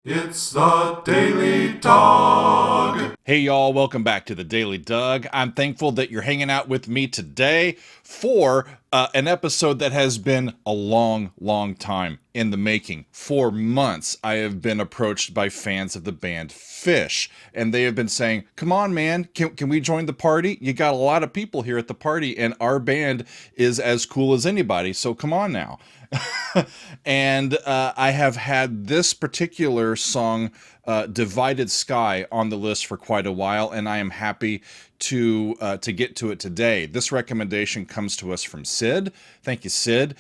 It's the Daily Dog. Hey, y'all, welcome back to the Daily Doug. I'm thankful that you're hanging out with me today for an episode that has been a long, long time in the making. For months, I have been approached by fans of the band Phish, and they have been saying, "Come on, man, can we join the party? You got a lot of people here at the party, and our band is as cool as anybody, so come on now." And I have had this particular song, "Divided Sky," on the list for quite a while, and I am happy to get to it today. This recommendation comes to us from Sid. Thank you, Sid.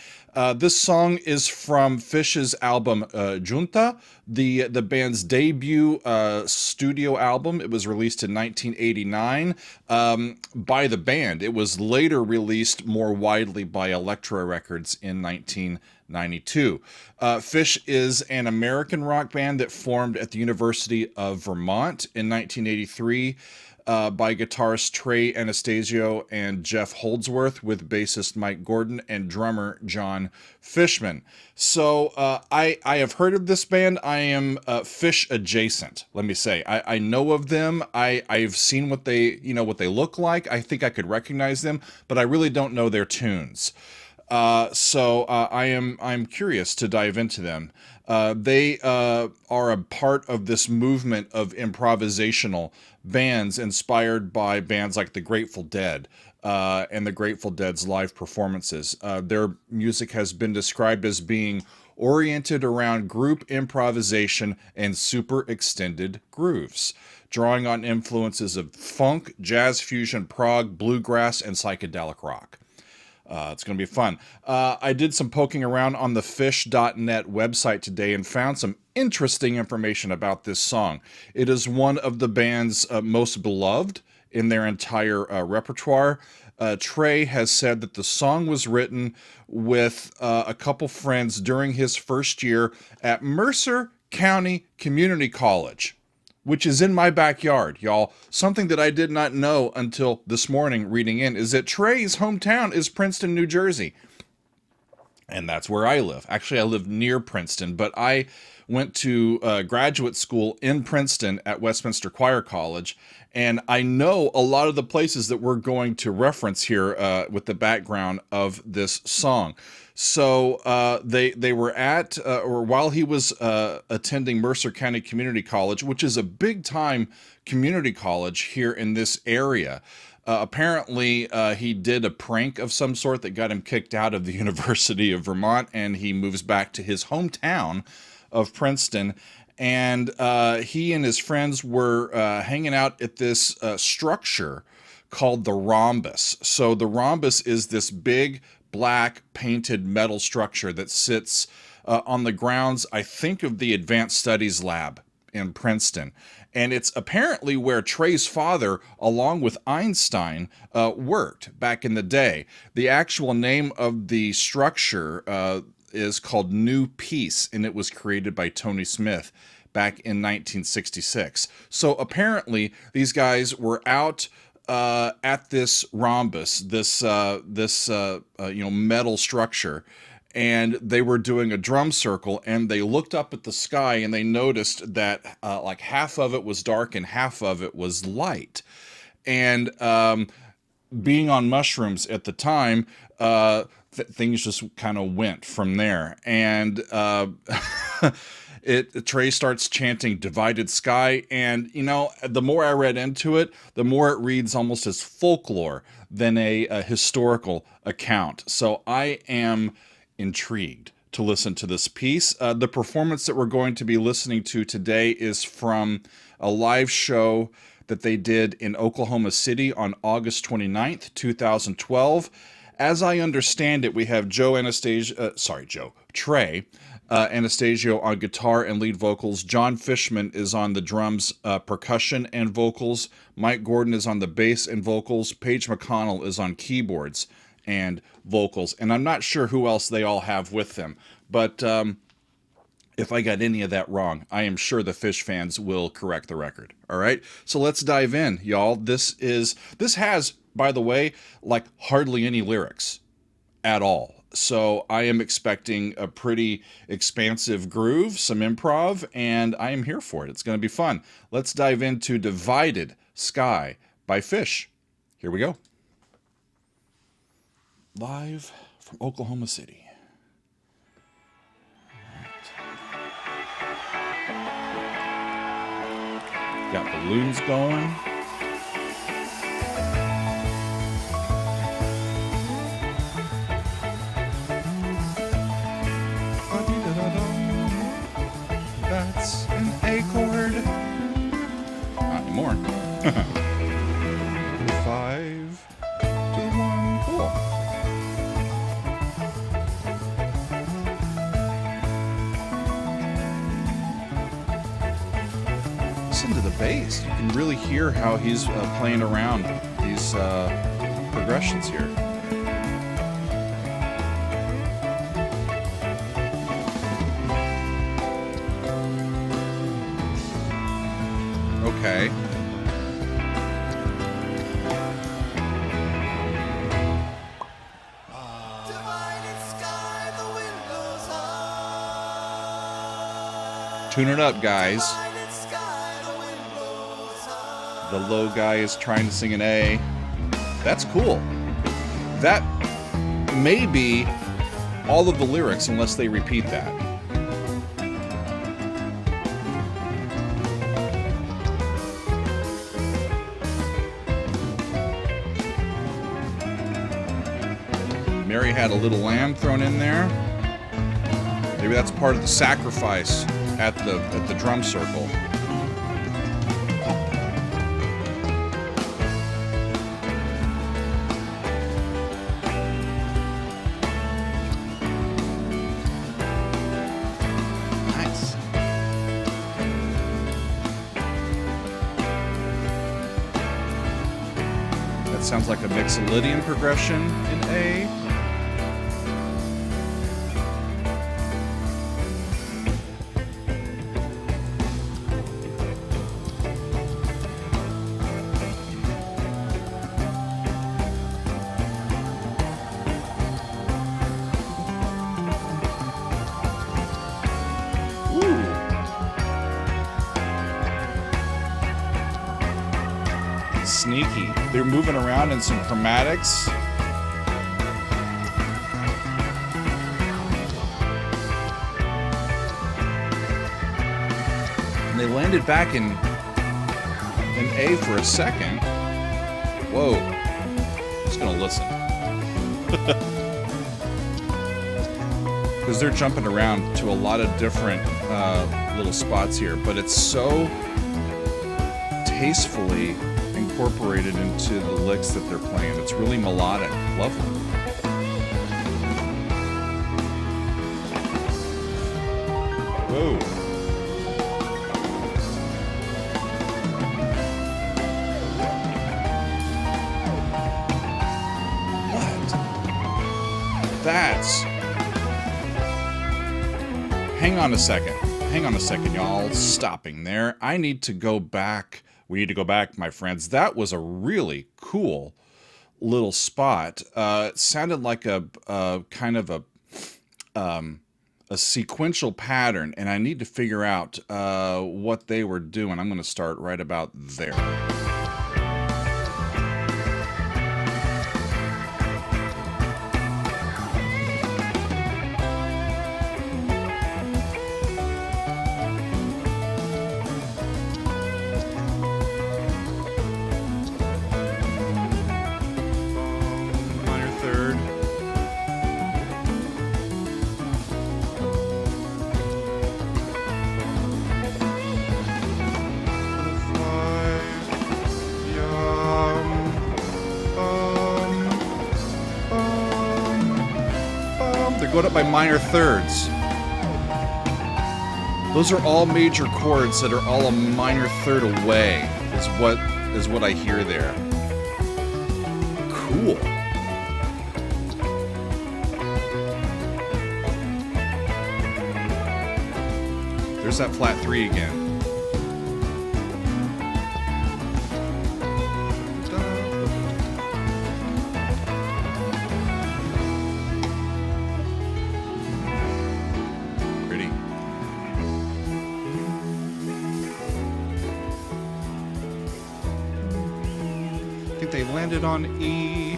This song is from Phish's album Junta, the band's debut studio album. It was released in 1989 by the band. It was later released more widely by Elektra Records in 1992. Phish is an American rock band that formed at the University of Vermont in 1983. By guitarist Trey Anastasio and Jeff Holdsworth, with bassist Mike Gordon and drummer John Fishman. So I have heard of this band. I am Phish adjacent. Let me say I know of them. I've seen what they look like. I think I could recognize them, but I really don't know their tunes. I'm curious to dive into them. They are a part of this movement of improvisational bands inspired by bands like the Grateful Dead and the Grateful Dead's live performances. Their music has been described as being oriented around group improvisation and super extended grooves, drawing on influences of funk, jazz fusion, prog, bluegrass, and psychedelic rock. It's going to be fun. I did some poking around on the Phish.net website today and found some interesting information about this song. It is one of the band's most beloved in their entire repertoire. Trey has said that the song was written with a couple friends during his first year at Mercer County Community College, which is in my backyard, y'all. Something that I did not know until this morning reading in is that Trey's hometown is Princeton, New Jersey. And that's where I live. Actually, I live near Princeton, but I went to graduate school in Princeton at Westminster Choir College, and I know a lot of the places that we're going to reference here with the background of this song. So they were at, or while he was attending Mercer County Community College, which is a big time community college here in this area. Apparently, he did a prank of some sort that got him kicked out of the University of Vermont, and he moves back to his hometown of Princeton. And he and his friends were hanging out at this structure called the rhombus. So the rhombus is this big black painted metal structure that sits on the grounds, I think, of the Advanced Studies Lab in Princeton. And it's apparently where Trey's father, along with Einstein, worked back in the day. The actual name of the structure is called New Peace, and it was created by Tony Smith back in 1966. So apparently, these guys were out at this rhombus, this metal structure, and they were doing a drum circle, and they looked up at the sky and they noticed that like half of it was dark and half of it was light. And being on mushrooms at the time, things just kind of went from there. And Trey starts chanting "Divided Sky," and the more I read into it, the more it reads almost as folklore than a historical account. So I am intrigued to listen to this piece. The performance that we're going to be listening to today is from a live show that they did in Oklahoma City on August 29th, 2012. As I understand it, we have Trey Anastasio on guitar and lead vocals. John Fishman is on the drums, percussion, and vocals. Mike Gordon is on the bass and vocals. Paige McConnell is on keyboards and vocals. And I'm not sure who else they all have with them. But if I got any of that wrong, I am sure the Phish fans will correct the record. All right? So let's dive in, y'all. This has, by the way, like hardly any lyrics at all. So I am expecting a pretty expansive groove, some improv, and I am here for it. It's going to be fun. Let's dive into Divided Sky by Phish. Here we go. Live from Oklahoma City. Got balloons going. That's an A chord. Not anymore. 5 to 1. Cool. Listen to the bass. You can really hear how he's playing around these progressions here. Okay. Tune it up, guys. The low guy is trying to sing an A. That's cool. That may be all of the lyrics unless they repeat that. Mary had a little lamb thrown in there. Maybe that's part of the sacrifice at the drum circle. Nice. That sounds like a Mixolydian progression in A. Sneaky. They're moving around in some chromatics. And they landed back in A for a second. Whoa. I'm just gonna listen. Because they're jumping around to a lot of different little spots here, but it's so tastefully incorporated into the licks that they're playing. It's really melodic. Lovely. Whoa. What? That's... Hang on a second. Hang on a second, y'all. Stopping there. I need to go back. We need to go back, my friends. That was a really cool little spot. It sounded like a kind of a sequential pattern, and I need to figure out what they were doing. I'm going to start right about there. Going up by minor thirds. Those are all major chords that are all a minor third away, is what I hear there. Cool. There's that flat 3 again. that they landed on E.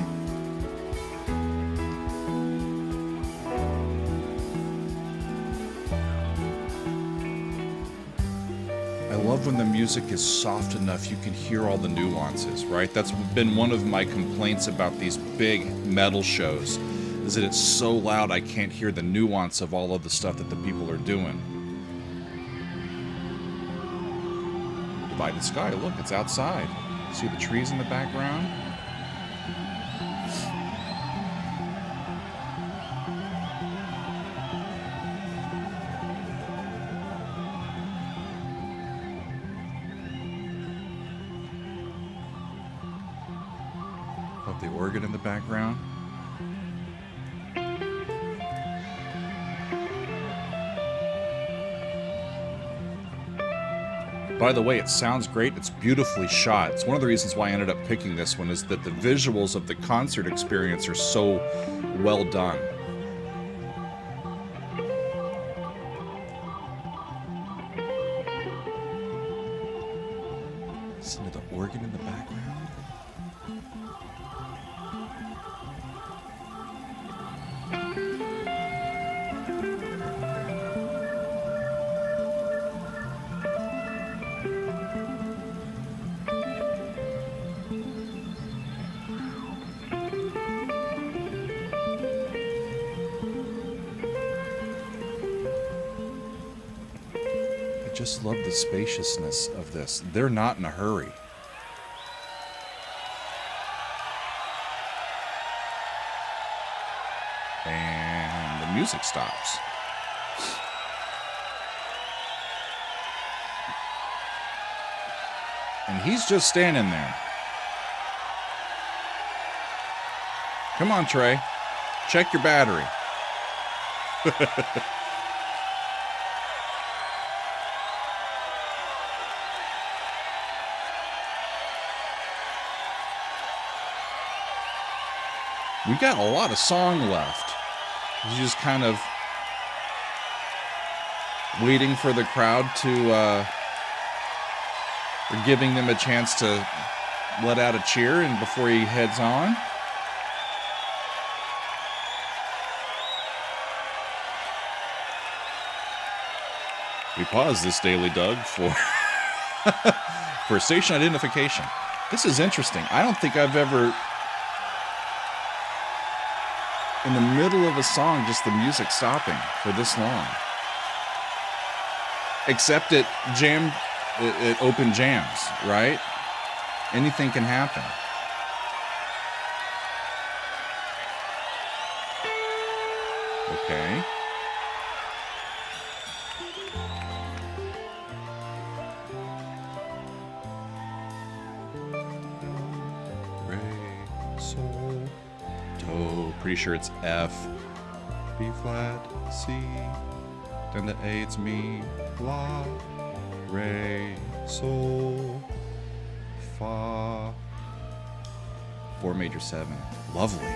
I love when the music is soft enough you can hear all the nuances, right? That's been one of my complaints about these big metal shows, is that it's so loud I can't hear the nuance of all of the stuff that the people are doing. Divided sky, look, it's outside. See the trees in the background? Love the organ in the background. By the way, it sounds great. It's beautifully shot. It's one of the reasons why I ended up picking this one, is that the visuals of the concert experience are so well done. Listen to the organ in the background. I just love the spaciousness of this. They're not in a hurry. And the music stops. And he's just standing there. Come on, Trey. Check your battery. We got a lot of song left. He's just kind of waiting for the crowd to, or giving them a chance to let out a cheer and before he heads on. We pause this Daily Doug for station identification. This is interesting. I don't think I've ever, in the middle of a song, just the music stopping for this long. Except it open jams, right? Anything can happen. Okay. Re, sol, do. Pretty sure it's F, B flat, C, then the A, it's mi, la, re, sol, fa, 4 major 7. Lovely.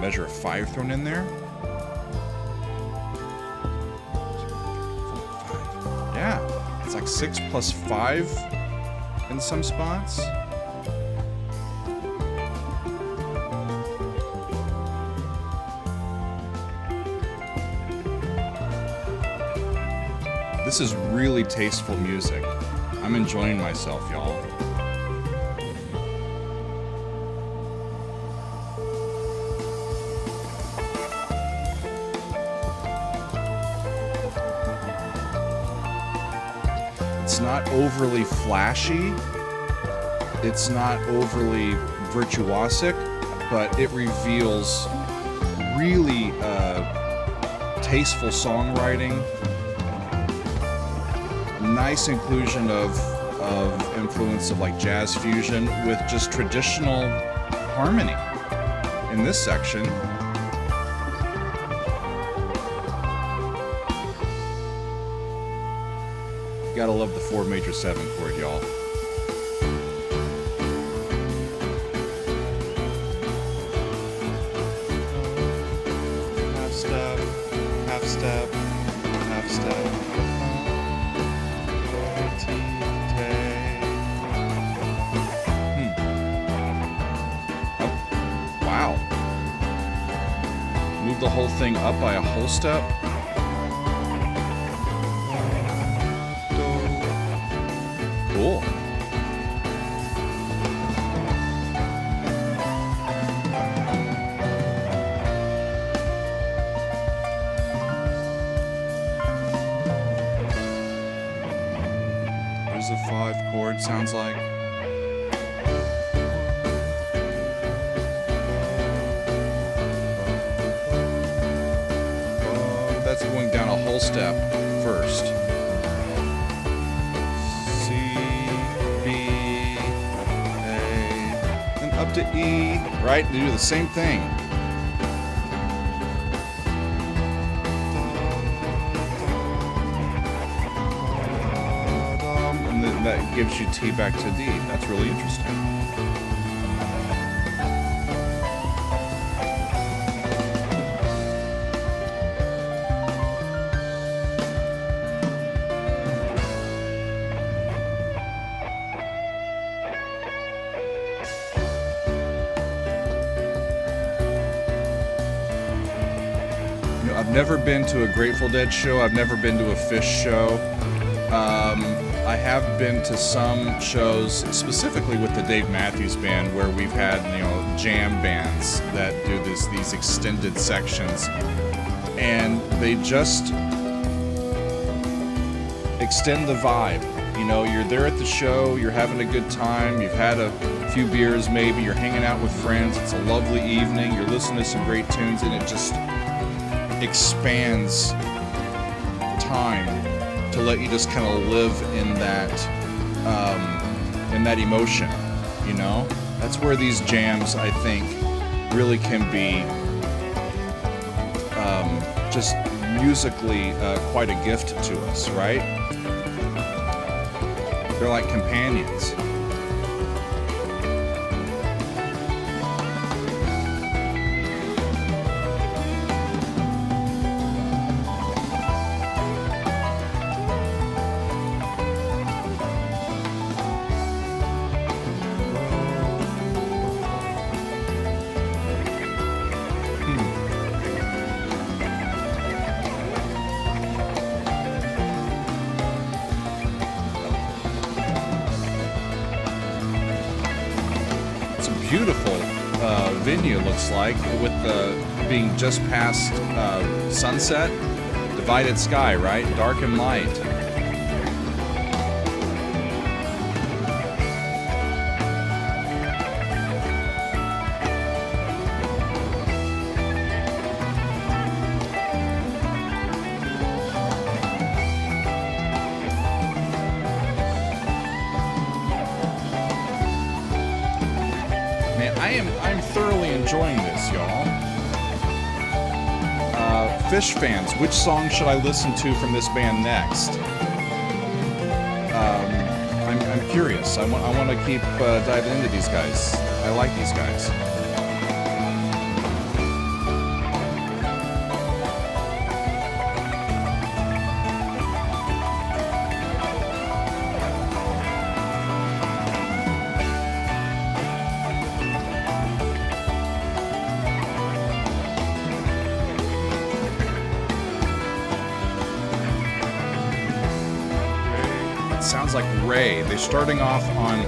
Measure of 5 thrown in there. Yeah, it's like 6 plus 5 in some spots. This is really tasteful music. I'm enjoying myself, y'all. It's not overly flashy. It's not overly virtuosic, but it reveals really tasteful songwriting. Nice inclusion of influence of like jazz fusion with just traditional harmony in this section. Gotta love the 4 major 7 chord, y'all. Half step, half step, half step. move the whole thing up by a whole step. Cool. There's a 5 chord, sounds like. That's going down a whole step first. C, B, A, and up to E, right? They do the same thing. And then that gives you T back to D. That's really interesting. I've never been to a Grateful Dead show. I've never been to a Phish show. I have been to some shows, specifically with the Dave Matthews Band, where we've had, jam bands that do these extended sections, and they just extend the vibe. You're there at the show, you're having a good time, you've had a few beers maybe, you're hanging out with friends, it's a lovely evening, you're listening to some great tunes, and it just expands time to let you just kind of live in that emotion. That's where these jams, I think, really can be just musically quite a gift to us, right? They're like companions. Beautiful venue, looks like, with being just past sunset. Divided sky, right? Dark and light. I'm thoroughly enjoying this, y'all. Phish fans, which song should I listen to from this band next? I'm curious. I want to keep diving into these guys. I like these guys. Sounds like Ray. They're starting off on,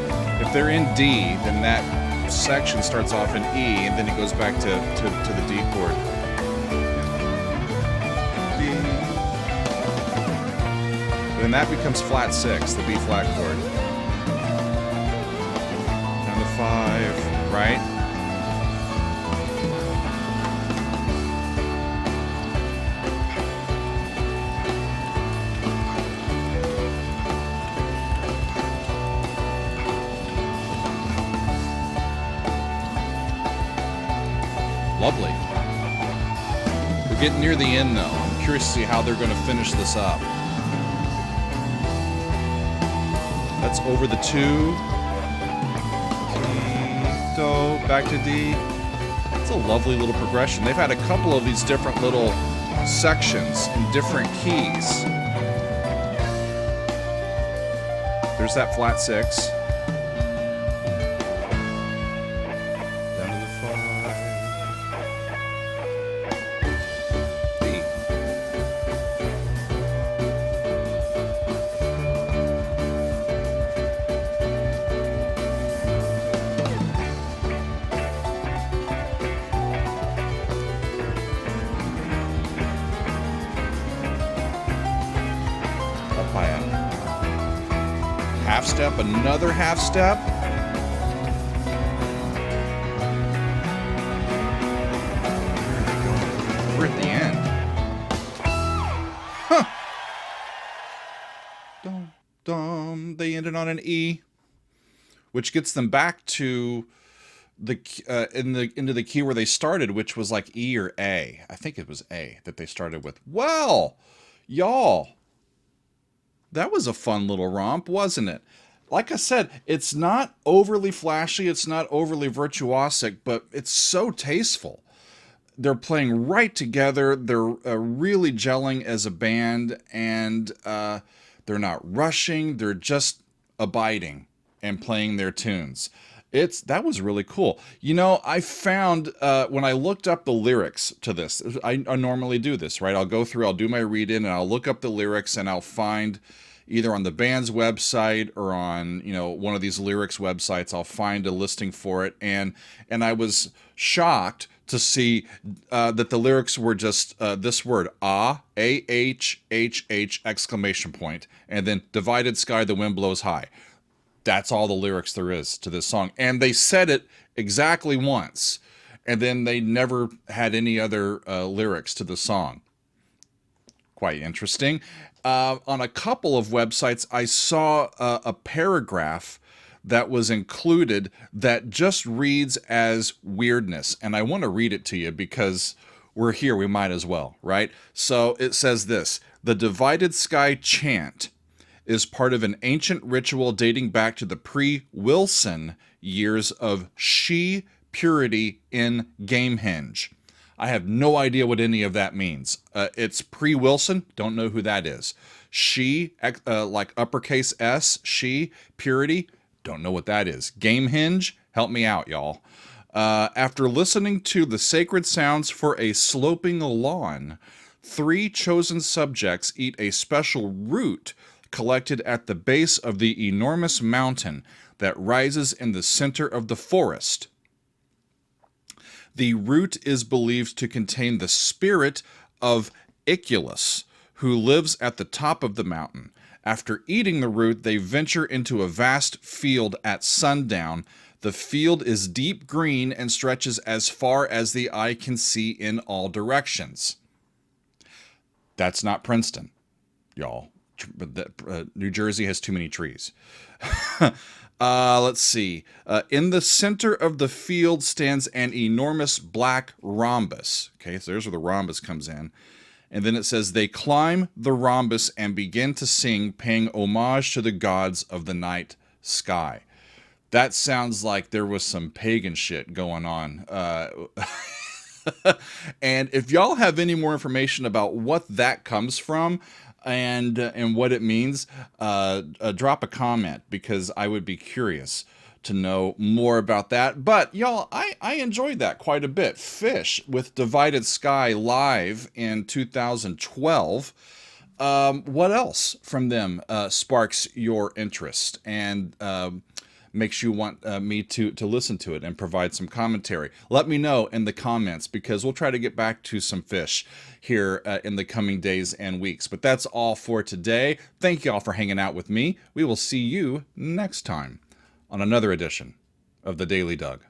if they're in D, then that section starts off in E, and then it goes back to the D chord. D. And then that becomes flat 6, the B flat chord. Down to 5, right? Lovely. We're getting near the end, though. I'm curious to see how they're going to finish this up. That's over the 2. D, do, back to D. It's a lovely little progression. They've had a couple of these different little sections in different keys. There's that flat 6. step, another half step. Where are they going? We're at the end. Huh. Dum, dum. They ended on an E, which gets them back to the into the key where they started, which was like E or A. I think it was A that they started with. Well, y'all, that was a fun little romp, wasn't it? Like I said, it's not overly flashy, it's not overly virtuosic, but it's so tasteful. They're playing right together. They're really gelling as a band, and they're not rushing. They're just abiding and playing their tunes. That was really cool. You know, I found when I looked up the lyrics to this, I normally do this, right? I'll do my read in, and I'll look up the lyrics, and I'll find either on the band's website or on, you know, one of these lyrics websites, I'll find a listing for it, and I was shocked to see that the lyrics were just this word, A-H-H-H exclamation point, and then divided sky, the wind blows high. That's all the lyrics there is to this song. And they said it exactly once, and then they never had any other lyrics to the song. Quite interesting. On a couple of websites, I saw a paragraph that was included that just reads as weirdness. And I want to read it to you because we're here, we might as well, right? So it says this: the divided sky chant is part of an ancient ritual dating back to the pre-Wilson years of she purity in Gamehenge. I have no idea what any of that means. It's pre-Wilson, don't know who that is. She, like uppercase S, she, purity, don't know what that is. Gamehenge, help me out, y'all. After listening to the sacred sounds for a sloping lawn, 3 chosen subjects eat a special root collected at the base of the enormous mountain that rises in the center of the forest. The root is believed to contain the spirit of Iculus, who lives at the top of the mountain. After eating the root, they venture into a vast field at sundown. The field is deep green and stretches as far as the eye can see in all directions. That's not Princeton, y'all. New Jersey has too many trees. Let's see. In the center of the field stands an enormous black rhombus. Okay, so there's where the rhombus comes in. And then it says, they climb the rhombus and begin to sing, paying homage to the gods of the night sky. That sounds like there was some pagan shit going on. And if y'all have any more information about what that comes from, and what it means, drop a comment, because I would be curious to know more about that. But y'all, I enjoyed that quite a bit. Phish with Divided Sky live in 2012. What else from them sparks your interest and makes you want me to listen to it and provide some commentary? Let me know in the comments, because we'll try to get back to some Phish here in the coming days and weeks. But that's all for today. Thank you all for hanging out with me. We will see you next time on another edition of the Daily Doug.